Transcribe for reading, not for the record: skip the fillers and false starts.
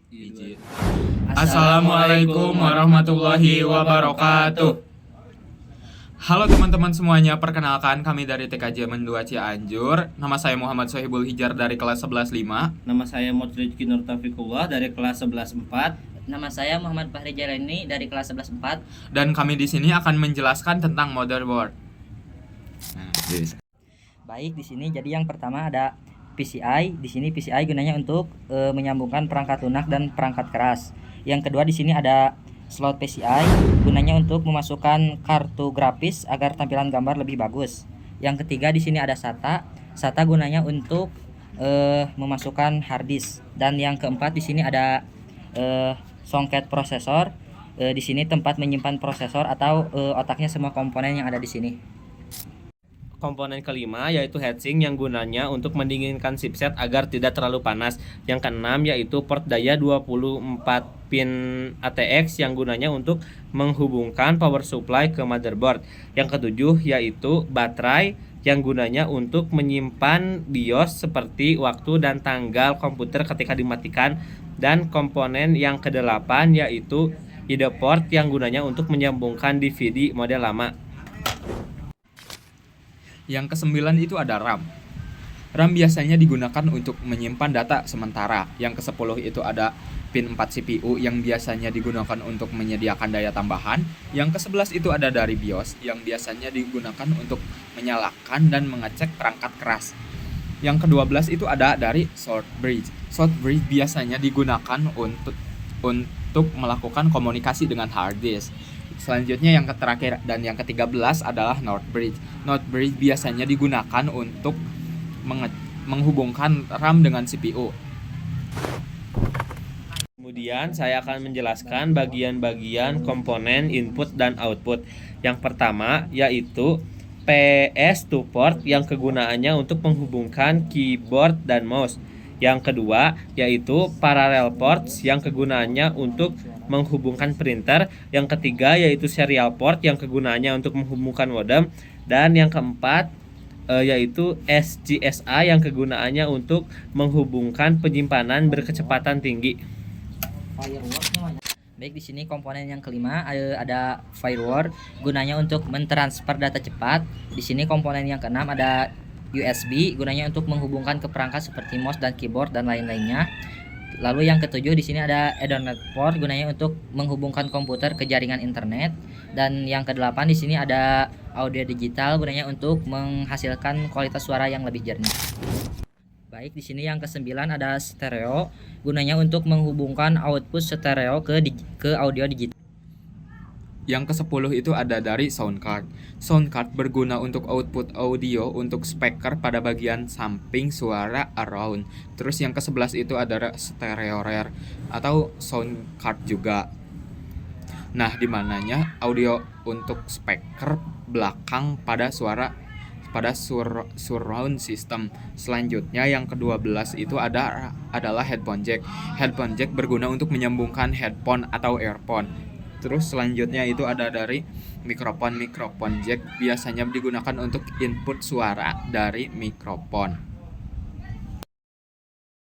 Izin. Assalamualaikum warahmatullahi wabarakatuh. Halo teman-teman semuanya, perkenalkan kami dari TKJ Men 2 Cianjur. Nama saya Muhammad Sohibul Hijar dari kelas 11.5. Nama saya Modric Nur Taufikullah dari kelas 11.4. Nama saya Muhammad Fahri Jalani dari kelas 11.4. Dan kami di sini akan menjelaskan tentang motherboard. Baik, di sini jadi yang pertama ada PCI. Di sini PCI gunanya untuk menyambungkan perangkat lunak dan perangkat keras. Yang kedua di sini ada slot PCI, gunanya untuk memasukkan kartu grafis agar tampilan gambar lebih bagus. Yang ketiga di sini ada SATA. SATA gunanya untuk memasukkan hard disk. Dan yang keempat di sini ada songket prosesor. Di sini tempat menyimpan prosesor atau otaknya semua komponen yang ada di sini. Komponen kelima yaitu heatsink yang gunanya untuk mendinginkan chipset agar tidak terlalu panas. Yang keenam yaitu port daya 24 pin ATX yang gunanya untuk menghubungkan power supply ke motherboard. Yang ketujuh yaitu baterai yang gunanya untuk menyimpan BIOS seperti waktu dan tanggal komputer ketika dimatikan. Dan komponen yang kedelapan yaitu ID port yang gunanya untuk menyambungkan DVD model lama. Yang kesembilan itu ada RAM. RAM biasanya digunakan untuk menyimpan data sementara. Yang ke-10 itu ada pin 4 CPU yang biasanya digunakan untuk menyediakan daya tambahan. Yang ke-11 itu ada dari BIOS yang biasanya digunakan untuk menyalakan dan mengecek perangkat keras. Yang ke-12 itu ada dari short bridge. Short bridge biasanya digunakan untuk melakukan komunikasi dengan hard disk. Selanjutnya yang terakhir dan yang ke-13 adalah North Bridge. North Bridge biasanya digunakan untuk menghubungkan RAM dengan CPU. Kemudian saya akan menjelaskan bagian-bagian komponen input dan output. Yang pertama yaitu PS2 port yang kegunaannya untuk menghubungkan keyboard dan mouse. Yang kedua yaitu parallel ports yang kegunaannya untuk menghubungkan printer. Yang ketiga yaitu serial port yang kegunaannya untuk menghubungkan modem. Dan yang keempat yaitu SGSA yang kegunaannya untuk menghubungkan penyimpanan berkecepatan tinggi. Baik, di sini komponen yang kelima ada firewall, gunanya untuk mentransfer data cepat. Di sini komponen yang keenam ada USB, gunanya untuk menghubungkan ke perangkat seperti mouse dan keyboard dan lain-lainnya. Lalu yang ketujuh di sini ada Ethernet port, gunanya untuk menghubungkan komputer ke jaringan internet. Dan yang kedelapan di sini ada audio digital, gunanya untuk menghasilkan kualitas suara yang lebih jernih. Baik, di sini yang kesembilan ada stereo, gunanya untuk menghubungkan output stereo ke audio digital. Yang ke-10 itu ada dari sound card. Sound card berguna untuk output audio untuk speaker pada bagian samping suara around. Terus yang ke-11 itu ada stereo rear atau sound card juga. Nah, di mananya audio untuk speaker belakang pada surround system. Selanjutnya yang ke-12 itu adalah headphone jack. Headphone jack berguna untuk menyambungkan headphone atau earphone. Terus selanjutnya itu ada dari mikrofon jack, biasanya digunakan untuk input suara dari mikrofon.